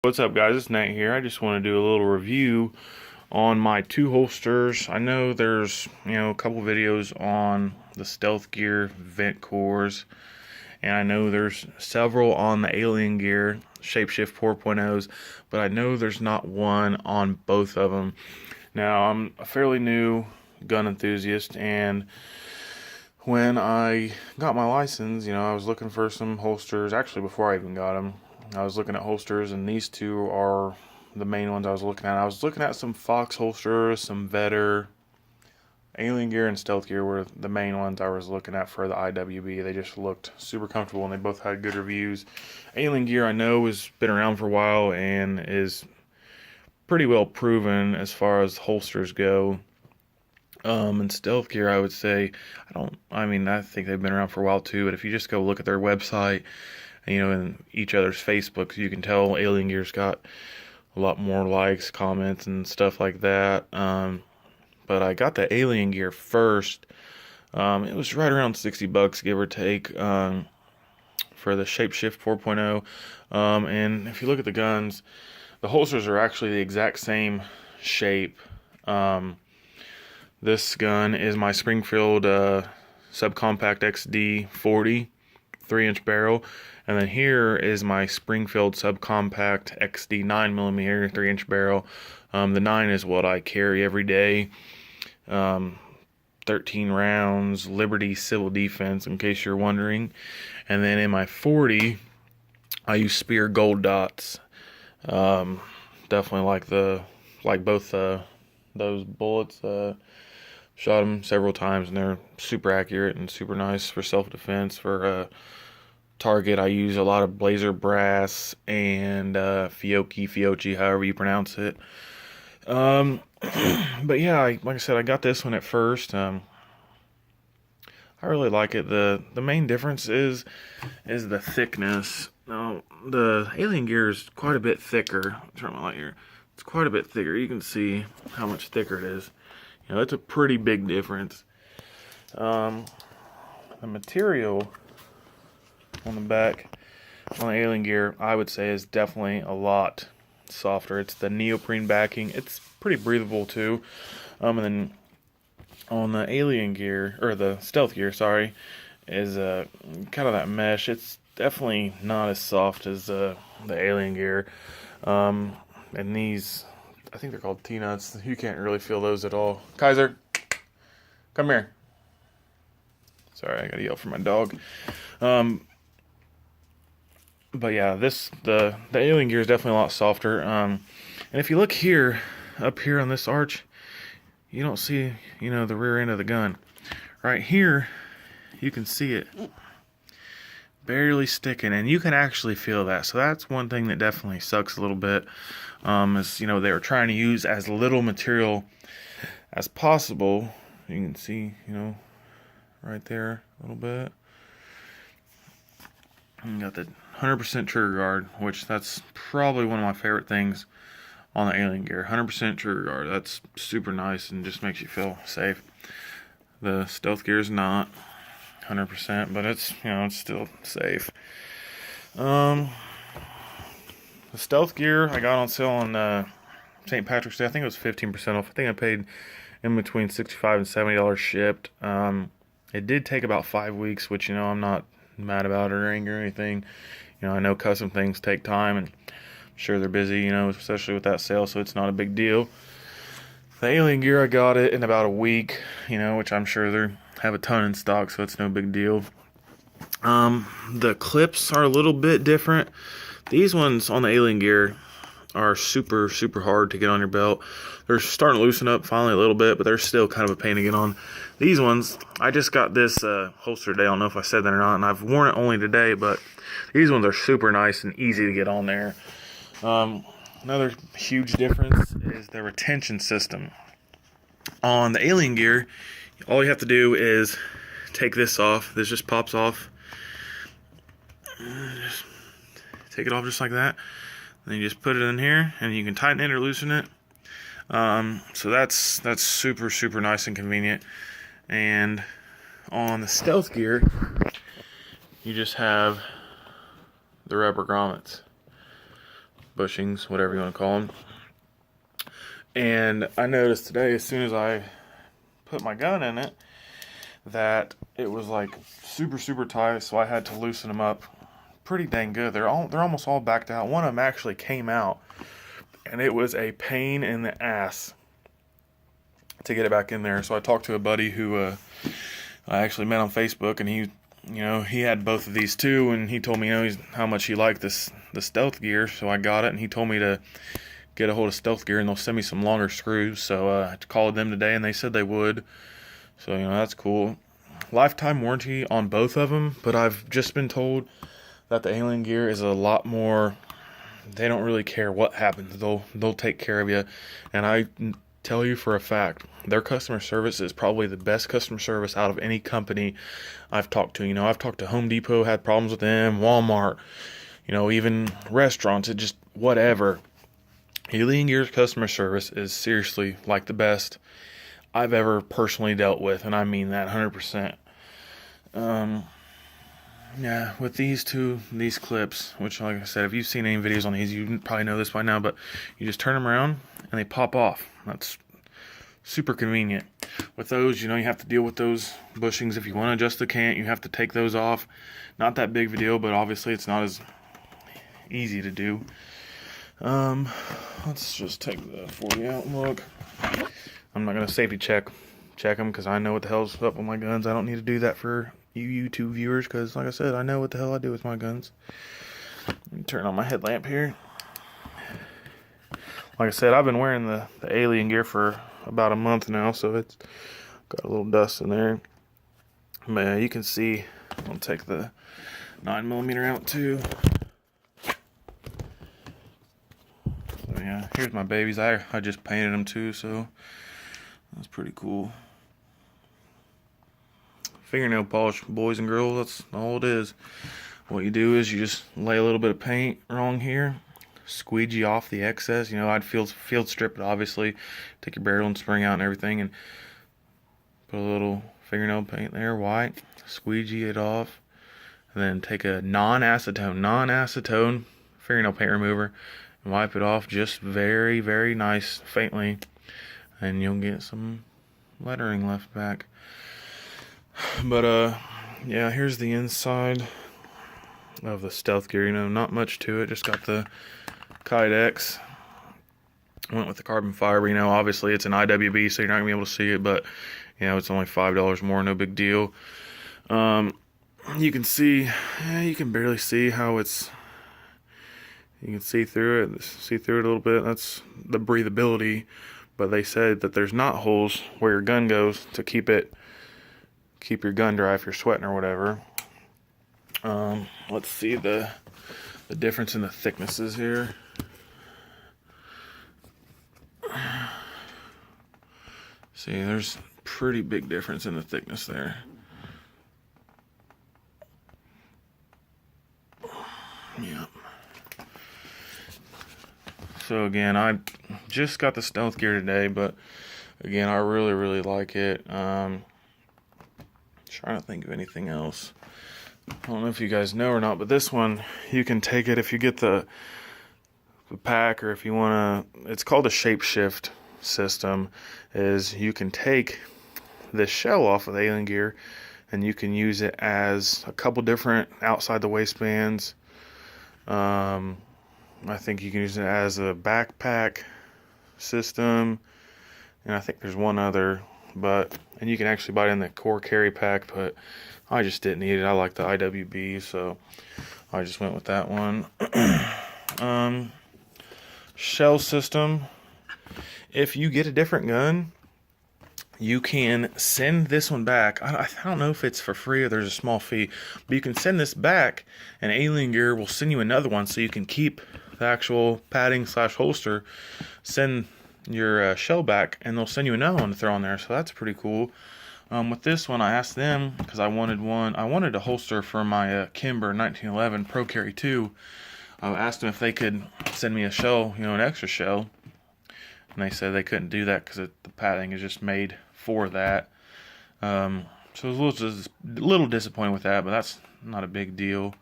What's up, guys? It's Nate here. I just want to do a little review on my two holsters. I know there's a couple videos on the StealthGear Ventcores, and I know there's several on the Alien Gear Shapeshift 4.0s, but I know there's not one on both of them. Now, I'm a fairly new gun enthusiast, and when I got my license, I was looking for some holsters. Actually, before I even got them, I was looking at holsters, and these two are the main ones I was looking at. I was looking at some Fox holsters, some Vetter. Alien Gear and StealthGear were the main ones I was looking at for the IWB. They just looked super comfortable, and they both had good reviews. Alien Gear, I know, has been around for a while and is pretty well proven as far as holsters go. And StealthGear, I would say, I think they've been around for a while too, but if you just go look at their website, in each other's Facebooks, you can tell Alien Gear's got a lot more likes, comments, and stuff like that. But I got the Alien Gear first. It was right around $60, give or take, for the Shapeshift 4.0. And if you look at the guns, the holsters are actually the exact same shape. This gun is my Springfield Subcompact XD 40 3-inch barrel, and then here is my Springfield Subcompact XD 9mm 3-inch barrel. The 9 is what I carry every day. 13 rounds, Liberty Civil Defense, in case you're wondering. And then in my 40, I use Spear Gold Dots. Definitely like both those bullets. Shot them several times, and they're super accurate and super nice for self-defense. For target, I use a lot of Blazer Brass and Fiocchi, however you pronounce it. But yeah, like I said, I got this one at first. I really like it. The main difference is the thickness. Now, the Alien Gear is quite a bit thicker. Turn my light here. It's quite a bit thicker. You can see how much thicker it is. That's a pretty big difference. The material on the back on the Alien Gear, I would say, is definitely a lot softer. It's the neoprene backing. It's pretty breathable too. And then on the Alien Gear, or the StealthGear, sorry, is kind of that mesh. It's definitely not as soft as the Alien Gear. And these, I think they're called T-nuts. You can't really feel those at all. Kaiser, come here. Sorry, I gotta yell for my dog. But yeah, the Alien Gear is definitely a lot softer. And if you look here, up here on this arch, you don't see, the rear end of the gun. Right here, you can see it barely sticking, and you can actually feel that. So that's one thing that definitely sucks a little bit. Is, they were trying to use as little material as possible. You can see, right there a little bit. And you got the 100% trigger guard, which that's probably one of my favorite things on the Alien Gear. 100% trigger guard. That's super nice and just makes you feel safe. The StealthGear is not 100%, but it's, it's still safe. The StealthGear I got on sale on St. Patrick's Day. I think it was 15% off. I think I paid in between $65 and $70 shipped. It did take about 5 weeks, which, I'm not mad about it or angry or anything. I know custom things take time, and I'm sure they're busy, especially with that sale, so it's not a big deal. The Alien Gear, I got it in about a week, which I'm sure they have a ton in stock, so it's no big deal. The clips are a little bit different. These ones on the Alien Gear are super, super hard to get on your belt. They're starting to loosen up finally a little bit, but they're still kind of a pain to get on. These ones, I just got this holster today. I don't know if I said that or not, and I've worn it only today, but these ones are super nice and easy to get on there. Another huge difference is the retention system. On the Alien Gear, all you have to do is take this off. This just pops off. Just take it off just like that. Then you just put it in here, and you can tighten it or loosen it. So that's super, super nice and convenient. And on the StealthGear, you just have the rubber grommets. bushings, whatever you want to call them. And I noticed today, as soon as I put my gun in it, that it was like super tight, so I had to loosen them up pretty dang good. They're almost all backed out. One of them actually came out, and it was a pain in the ass to get it back in there. So I talked to a buddy who I actually met on Facebook, and he had both of these too, and he told me, how much he liked the StealthGear, so I got it, and he told me to get a hold of StealthGear, and they'll send me some longer screws. So I called them today, and they said they would. So that's cool. Lifetime warranty on both of them, but I've just been told that the Alien Gear is a lot more. They don't really care what happens. They'll take care of you, and I tell you for a fact, their customer service is probably the best customer service out of any company I've talked to. I've talked to Home Depot, had problems with them, Walmart, even restaurants, it just whatever. Alien Gear's customer service is seriously like the best I've ever personally dealt with, and I mean that 100%. Yeah, with these clips, which, like I said, if you've seen any videos on these, you probably know this by now, but you just turn them around and they pop off. That's super convenient. With those, you have to deal with those bushings. If you want to adjust the cant, you have to take those off. Not that big of a deal, but obviously it's not as easy to do. Let's just take the 40 out and look. I'm not going to safety check them because I know what the hell's up with my guns. I don't need to do that for you YouTube viewers because, like I said, I know what the hell I do with my guns. Let me turn on my headlamp here. Like I said, I've been wearing the Alien Gear for about a month now, so it's got a little dust in there. But yeah, you can see, I'll take the 9mm out too. So yeah, here's my babies. I just painted them too, so that's pretty cool. Fingernail polish, boys and girls, that's all it is. What you do is you just lay a little bit of paint wrong here, squeegee off the excess. I'd field strip it, obviously. Take your barrel and spring out and everything, and put a little fingernail paint there, white, squeegee it off, and then take a non-acetone fingernail paint remover and wipe it off just very nice, faintly, and you'll get some lettering left back. But yeah, here's the inside of the StealthGear. Not much to it, just got the Kydex. Went with the carbon fiber. Obviously it's an IWB, so you're not gonna be able to see it, but it's only $5 more, no big deal. You can see, you can barely see how it's. You can see through it a little bit. That's the breathability. But they said that there's knot holes where your gun goes to keep your gun dry if you're sweating or whatever. Let's see the difference in the thicknesses here. See, there's pretty big difference in the thickness there. Yeah. So again, I just got the StealthGear today, but again, I really like it. Trying to think of anything else. I don't know if you guys know or not, but this one, you can take it if you get the pack, or if you want to, it's called a shape shift system, is you can take this shell off of the Alien Gear and you can use it as a couple different outside the waistbands. I think you can use it as a backpack system, and I think there's one other, and you can actually buy it in the core carry pack, but I just didn't need it. I like the IWB, so I just went with that one. Shell system. If you get a different gun, you can send this one back. I don't know if it's for free or there's a small fee, but you can send this back, and Alien Gear will send you another one so you can keep the actual padding / holster. Send your shell back, and they'll send you another one to throw on there, so that's pretty cool. With this one, I asked them because I wanted a holster for my Kimber 1911 Pro Carry 2. I asked them if they could send me a shell, an extra shell, and they said they couldn't do that because the padding is just made for that. So I was a little disappointed with that, but that's not a big deal.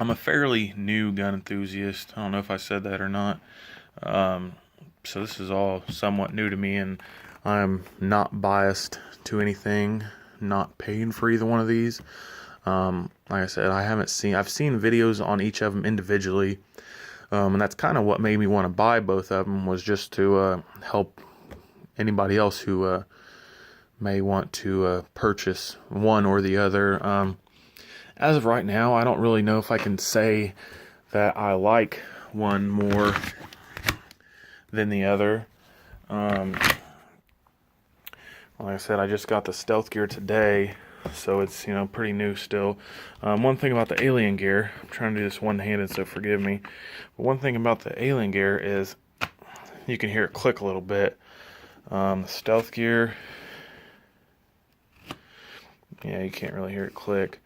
I'm a fairly new gun enthusiast. I don't know if I said that or not. So this is all somewhat new to me, and I'm not biased to anything, not paying for either one of these. Like I said, I've seen videos on each of them individually, and that's kind of what made me want to buy both of them, was just to help anybody else who may want to purchase one or the other. As of right now, I don't really know if I can say that I like one more than the other. Like I said, I just got the StealthGear today, so it's, pretty new still. One thing about the Alien Gear, I'm trying to do this one-handed, so forgive me. But one thing about the Alien Gear is you can hear it click a little bit. The StealthGear, yeah, you can't really hear it click.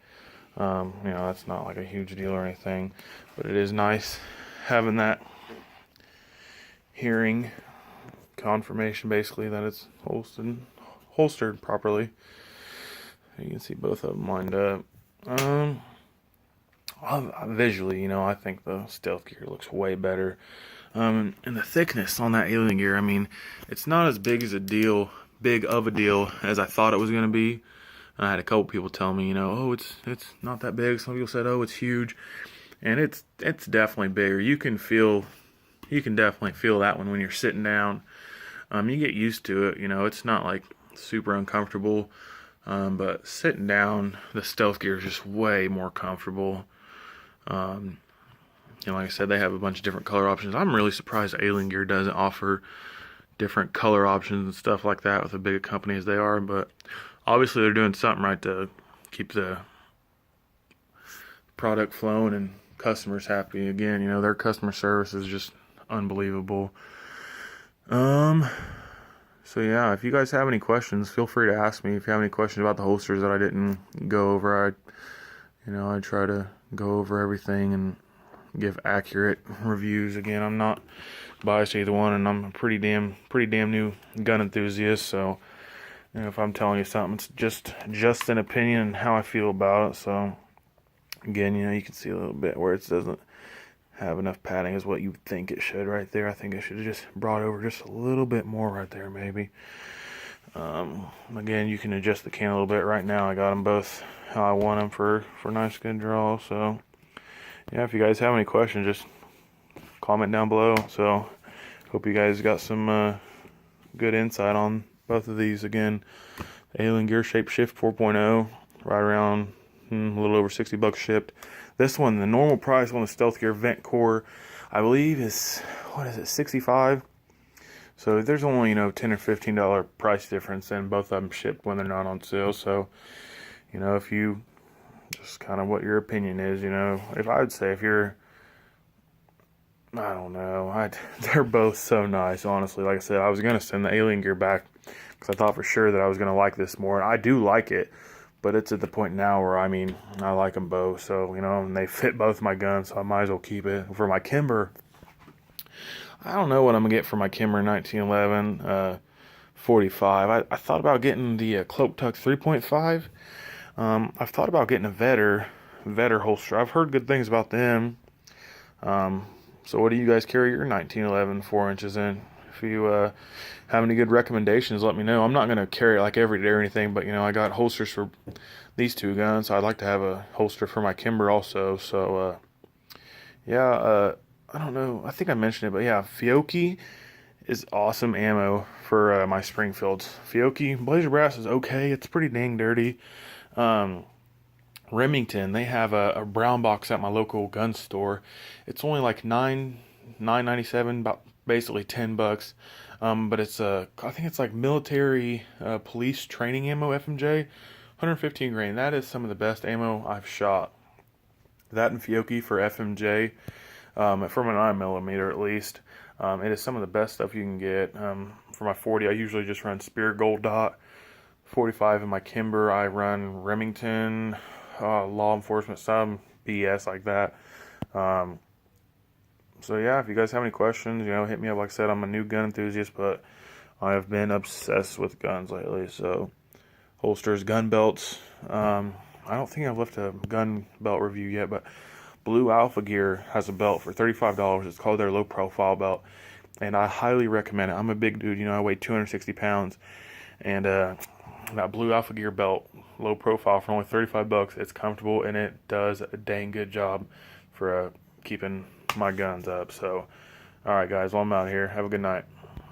That's not like a huge deal or anything, but it is nice having that hearing confirmation, basically, that it's holstered properly. You can see both of them lined up. Visually, I think the StealthGear looks way better. And the thickness on that Alien Gear, I mean, it's not as big of a deal as I thought it was going to be. I had a couple people tell me, oh, it's not that big. Some people said, oh, it's huge, and it's definitely bigger. You can definitely feel that one when you're sitting down. You get used to it. It's not like super uncomfortable, but sitting down, the StealthGear is just way more comfortable. Like I said, they have a bunch of different color options. I'm really surprised Alien Gear doesn't offer different color options and stuff like that with a big company as they are, but obviously they're doing something right to keep the product flowing and customers happy. Again, their customer service is just unbelievable. So yeah, if you guys have any questions, feel free to ask me. If you have any questions about the holsters that I didn't go over, I try to go over everything and give accurate reviews. Again, I'm not biased to either one, and I'm a pretty damn new gun enthusiast, so if I'm telling you something, it's just an opinion and how I feel about it. So again, you can see a little bit where it doesn't have enough padding is what you would think it should right there. I think I should have just brought over just a little bit more right there, maybe. Again, you can adjust the can a little bit. Right now I got them both how I want them for nice good draw. So yeah, if you guys have any questions, just comment down below. So hope you guys got some good insight on both of these. Again, Alien Gear Shape Shift 4.0, right around a little over $60 shipped. This one, the normal price on the StealthGear Ventcore, I believe is, $65. So there's only, $10 or $15 price difference, and both of them shipped when they're not on sale. So, if you, just kind of what your opinion is, if I would say if you're, I don't know, they're both so nice, honestly. Like I said, I was going to send the Alien Gear back because I thought for sure that I was going to like this more. I do like it, but it's at the point now where, I like them both. So, and they fit both my guns, so I might as well keep it. For my Kimber, I don't know what I'm going to get for my Kimber 1911 45. I thought about getting the Cloak Tuck 3.5. I've thought about getting a Vetter holster. I've heard good things about them. So what do you guys carry your 1911 4 inches in? If you have any good recommendations, let me know. I'm not going to carry it like every day or anything, but I got holsters for these two guns, so I'd like to have a holster for my Kimber also. So yeah, I don't know, I think I mentioned it, but yeah, Fiocchi is awesome ammo for my Springfields. Fiocchi Blazer Brass is okay, it's pretty dang dirty. Remington, they have a brown box at my local gun store. It's only like $9.97, about basically $10. But it's I think it's like military police training ammo, FMJ, 115 grain. That is some of the best ammo I've shot. That and Fiocchi for FMJ, from a 9mm at least. It is some of the best stuff you can get. For my 40, I usually just run Spear Gold Dot. 45 in my Kimber, I run Remington, law enforcement, some BS like that. So yeah, if you guys have any questions, hit me up. Like I said, I'm a new gun enthusiast, but I have been obsessed with guns lately. So holsters, gun belts. I don't think I've left a gun belt review yet, but Blue Alpha Gear has a belt for $35. It's called their low profile belt, and I highly recommend it. I'm a big dude, you know, I weigh 260 pounds, and that Blue Alpha Gear belt, low profile, for only 35 bucks, it's comfortable and it does a dang good job for keeping my guns up. So, alright guys, well, I'm out here. Have a good night.